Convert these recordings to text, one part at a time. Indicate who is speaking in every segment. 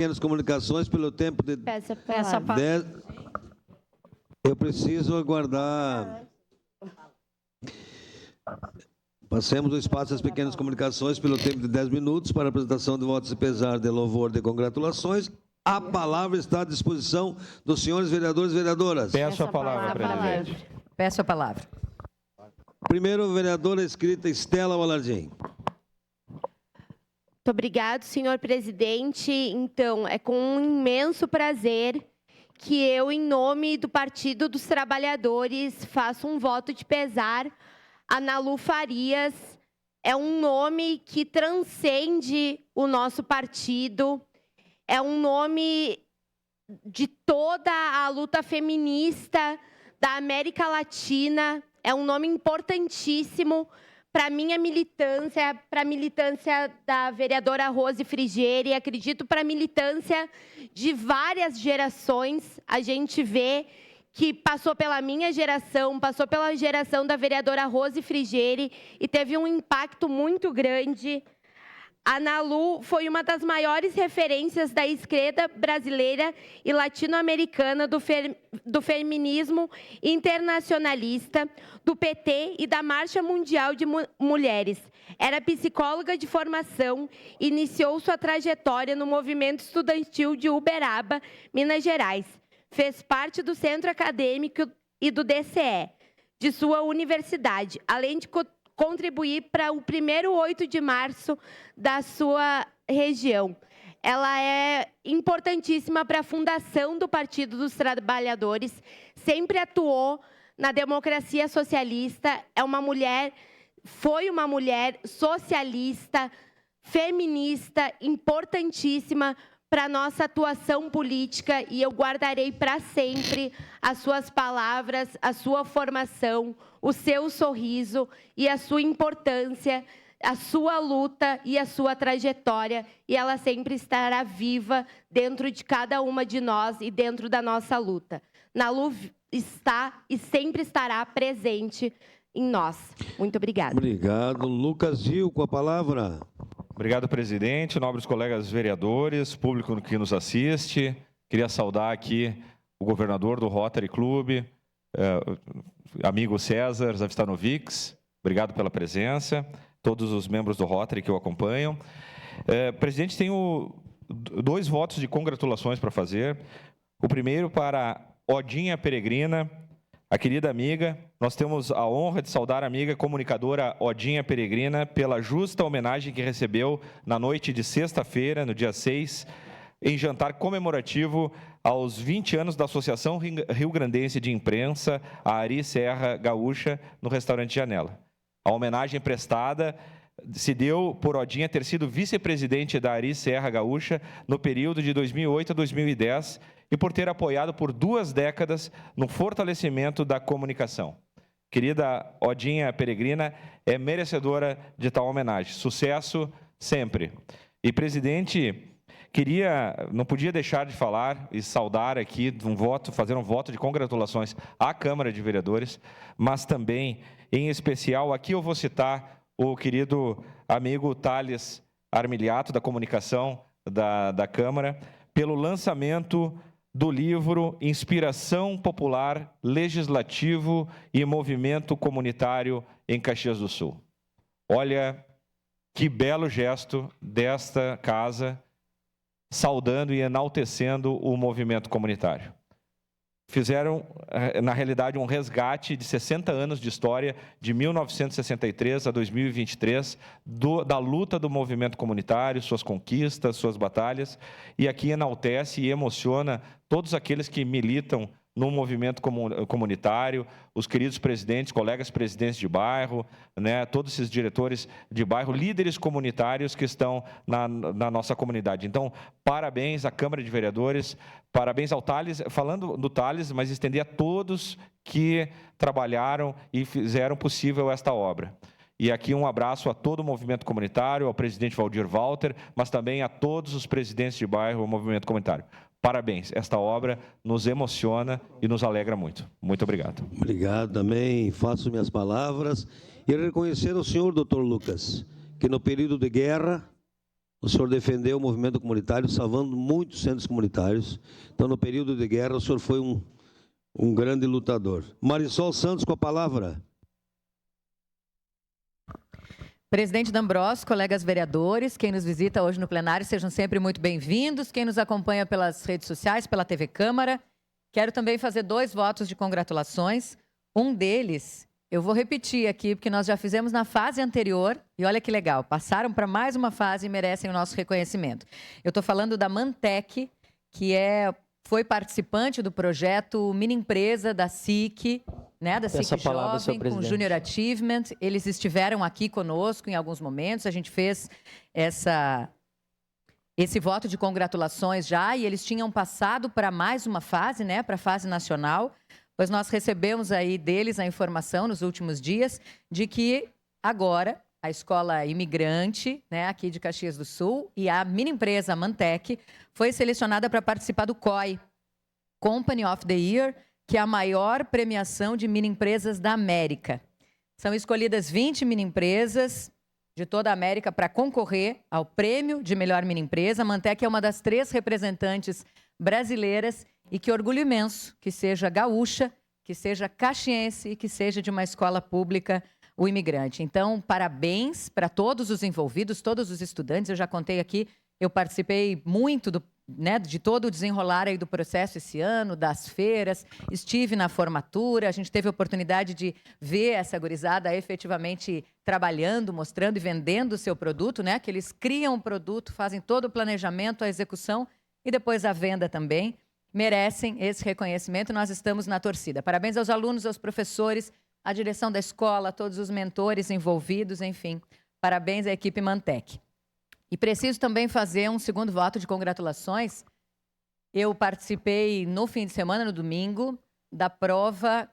Speaker 1: pequenas comunicações pelo tempo de
Speaker 2: Peço a palavra.
Speaker 1: 10. Eu preciso aguardar. Passemos o espaço às pequenas comunicações pelo tempo de 10 minutos para apresentação de votos de pesar, de louvor, de congratulações. A palavra está à disposição dos senhores vereadores e vereadoras.
Speaker 3: Peço a palavra, presidente.
Speaker 4: Peço a palavra.
Speaker 1: Primeiro, vereadora escrita Estela Valardim.
Speaker 2: Muito obrigado, senhor presidente. Então, é com um imenso prazer que eu, em nome do Partido dos Trabalhadores, faço um voto de pesar a Nalu Farias. É um nome que transcende o nosso partido, é um nome de toda a luta feminista da América Latina, é um nome importantíssimo para a minha militância, para a militância da vereadora Rose Frigieri, acredito para a militância de várias gerações. A gente vê que passou pela minha geração, passou pela geração da vereadora Rose Frigieri e teve um impacto muito grande. A Nalu foi uma das maiores referências da esquerda brasileira e latino-americana do feminismo internacionalista, do PT e da Marcha Mundial de Mulheres. Era psicóloga de formação, iniciou sua trajetória no movimento estudantil de Uberaba, Minas Gerais. Fez parte do centro acadêmico e do DCE, de sua universidade, além de contribuir para o primeiro 8 de março da sua região. Ela é importantíssima para a fundação do Partido dos Trabalhadores, sempre atuou na democracia socialista, foi uma mulher socialista, feminista, importantíssima para a nossa atuação política, e eu guardarei para sempre as suas palavras, a sua formação, o seu sorriso e a sua importância, a sua luta e a sua trajetória, e ela sempre estará viva dentro de cada uma de nós e dentro da nossa luta. Nalu está e sempre estará presente em nós. Muito obrigada.
Speaker 1: Obrigado. Lucas Gil, com a palavra.
Speaker 3: Obrigado, presidente, nobres colegas vereadores, público que nos assiste. Queria saudar aqui o governador do Rotary Club, amigo César Zavstanovics. Obrigado pela presença. Todos os membros do Rotary que o acompanham. Presidente, tenho 2 votos de congratulações para fazer. O primeiro para Odinha Peregrina, a querida amiga. Nós temos a honra de saudar a amiga comunicadora Odinha Peregrina pela justa homenagem que recebeu na noite de sexta-feira, no dia 6, em jantar comemorativo aos 20 anos da Associação Rio-Grandense de Imprensa, a Ari Serra Gaúcha, no restaurante Janela. A homenagem prestada se deu por Odinha ter sido vice-presidente da Ari Serra Gaúcha no período de 2008 a 2010 e por ter apoiado por 2 décadas no fortalecimento da comunicação. Querida Odinha Peregrina é merecedora de tal homenagem. Sucesso sempre. E, presidente, não podia deixar de falar e saudar aqui fazer um voto de congratulações à Câmara de Vereadores, mas também, em especial, aqui eu vou citar o querido amigo Thales Armiliato, da comunicação da Câmara, pelo lançamento do livro Inspiração Popular, Legislativo e Movimento Comunitário em Caxias do Sul. Olha que belo gesto desta casa, saudando e enaltecendo o movimento comunitário. Fizeram, na realidade, um resgate de 60 anos de história, de 1963 a 2023, da luta do movimento comunitário, suas conquistas, suas batalhas, e aqui enaltece e emociona todos aqueles que militam no movimento comunitário, os queridos presidentes, colegas presidentes de bairro, né, todos esses diretores de bairro, líderes comunitários que estão na nossa comunidade. Então, parabéns à Câmara de Vereadores, parabéns ao Thales, falando do Thales, mas estender a todos que trabalharam e fizeram possível esta obra. E aqui um abraço a todo o movimento comunitário, ao presidente Valdir Walter, mas também a todos os presidentes de bairro do movimento comunitário. Parabéns, esta obra nos emociona e nos alegra muito. Muito obrigado.
Speaker 1: Obrigado também, faço minhas palavras. E reconhecer ao senhor, doutor Lucas, que no período de guerra, O senhor defendeu o movimento comunitário, salvando muitos centros comunitários. Então, no período de guerra, o senhor foi um grande lutador. Marisol Santos, com a palavra.
Speaker 4: Presidente D'Ambrosio, colegas vereadores, quem nos visita hoje no plenário, sejam sempre muito bem-vindos. Quem nos acompanha pelas redes sociais, pela TV Câmara. Quero também fazer 2 votos de congratulações. Um deles, eu vou repetir aqui, porque nós já fizemos na fase anterior, e olha que legal, passaram para mais uma fase e merecem o nosso reconhecimento. Eu estou falando da Mantec, que foi participante do projeto Mini Empresa da SIC, né, da SIC Jovem, com Junior Achievement. Eles estiveram aqui conosco em alguns momentos, a gente fez esse voto de congratulações já, e eles tinham passado para mais uma fase, né, para a fase nacional, pois nós recebemos aí deles a informação nos últimos dias de que agora a escola imigrante, né, aqui de Caxias do Sul, e a mini empresa Mantec foi selecionada para participar do COI, Company of the Year, que é a maior premiação de mini empresas da América. São escolhidas 20 mini empresas de toda a América para concorrer ao prêmio de melhor mini empresa. A Mantec é uma das 3 representantes brasileiras, e que orgulho imenso que seja gaúcha, que seja caxiense e que seja de uma escola pública o imigrante. Então, parabéns para todos os envolvidos, todos os estudantes. Eu já contei aqui, eu participei muito de todo o desenrolar aí do processo esse ano, das feiras, estive na formatura, a gente teve a oportunidade de ver essa gurizada efetivamente trabalhando, mostrando e vendendo o seu produto, né? Que eles criam o produto, fazem todo o planejamento, a execução e depois a venda também. Merecem esse reconhecimento, nós estamos na torcida. Parabéns aos alunos, aos professores, à direção da escola, a todos os mentores envolvidos, enfim. Parabéns à equipe Mantec. E preciso também fazer um segundo voto de congratulações. Eu participei no fim de semana, no domingo, da prova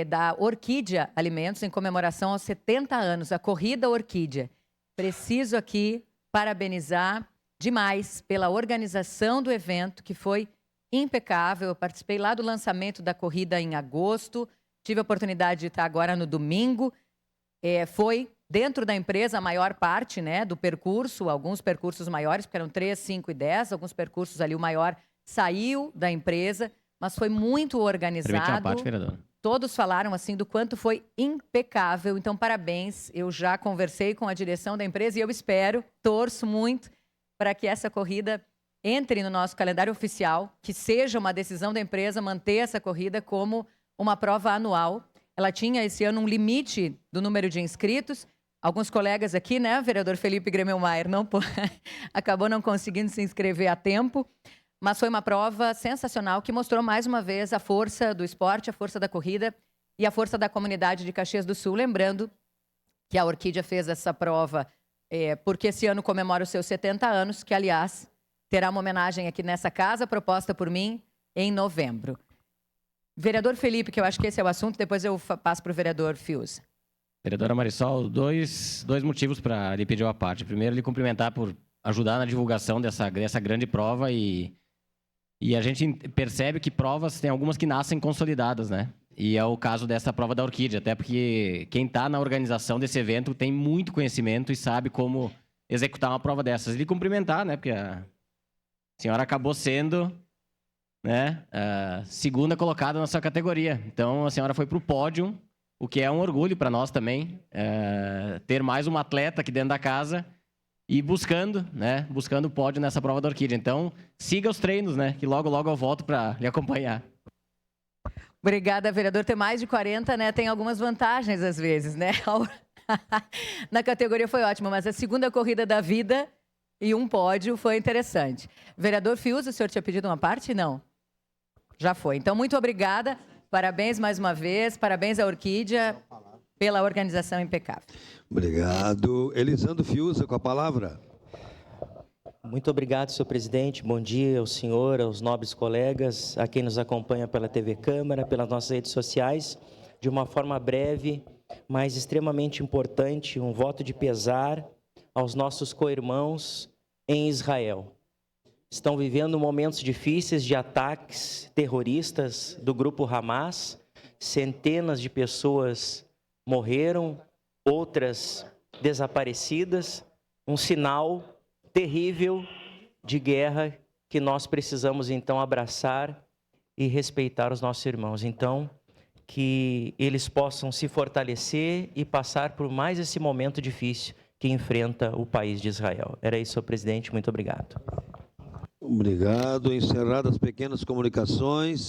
Speaker 4: da Orquídea Alimentos, em comemoração aos 70 anos, a Corrida Orquídea. Preciso aqui parabenizar demais pela organização do evento, que foi impecável. Eu participei lá do lançamento da corrida em agosto, tive a oportunidade de estar agora no domingo. Foi dentro da empresa a maior parte, né, do percurso, alguns percursos maiores, porque eram 3, 5 e 10, alguns percursos ali o maior saiu da empresa, mas foi muito organizado.
Speaker 5: Permite uma parte, vereador.
Speaker 4: Todos falaram assim do quanto foi impecável, então parabéns. Eu já conversei com a direção da empresa e eu espero, torço muito para que essa corrida entre no nosso calendário oficial, que seja uma decisão da empresa manter essa corrida como uma prova anual. Ela tinha esse ano um limite do número de inscritos. Alguns colegas aqui, né, vereador Felipe Gremmelmaier, acabou não conseguindo se inscrever a tempo, mas foi uma prova sensacional que mostrou mais uma vez a força do esporte, a força da corrida e a força da comunidade de Caxias do Sul. Lembrando que a Orquídea fez essa prova porque esse ano comemora os seus 70 anos, que, aliás, terá uma homenagem aqui nessa casa, proposta por mim, em novembro. Vereador Felipe, que eu acho que esse é o assunto, depois eu passo para o vereador Fiuza.
Speaker 5: Vereadora Marisol, dois motivos para lhe pedir uma parte. Primeiro, lhe cumprimentar por ajudar na divulgação dessa grande prova e a gente percebe que provas tem algumas que nascem consolidadas, né? E é o caso dessa prova da Orquídea, até porque quem está na organização desse evento tem muito conhecimento e sabe como executar uma prova dessas. E lhe cumprimentar, né? Porque a senhora acabou sendo, né, a segunda colocada na sua categoria. Então, a senhora foi para o pódio, o que é um orgulho para nós também, ter mais uma atleta aqui dentro da casa e buscando o pódio nessa prova da Orquídea. Então, siga os treinos, né, que logo, logo eu volto para lhe acompanhar.
Speaker 4: Obrigada, vereador. Ter mais de 40, né, tem algumas vantagens às vezes, né? Na categoria foi ótimo, mas a segunda corrida da vida e um pódio foi interessante. Vereador Fiuza, o senhor tinha pedido uma parte? Não. Já foi. Então, muito obrigada. Parabéns mais uma vez. Parabéns à Orquídea pela organização impecável.
Speaker 1: Obrigado. Elisandro Fiuza, com a palavra.
Speaker 6: Muito obrigado, senhor presidente. Bom dia ao senhor, aos nobres colegas, a quem nos acompanha pela TV Câmara, pelas nossas redes sociais. De uma forma breve, mas extremamente importante, um voto de pesar aos nossos co-irmãos em Israel. Estão vivendo momentos difíceis de ataques terroristas do grupo Hamas. Centenas de pessoas morreram, outras desaparecidas. Um sinal terrível de guerra que nós precisamos, então, abraçar e respeitar os nossos irmãos. Então, que eles possam se fortalecer e passar por mais esse momento difícil que enfrenta o país de Israel. Era isso, senhor presidente. Muito obrigado.
Speaker 1: Obrigado. Encerradas as pequenas comunicações.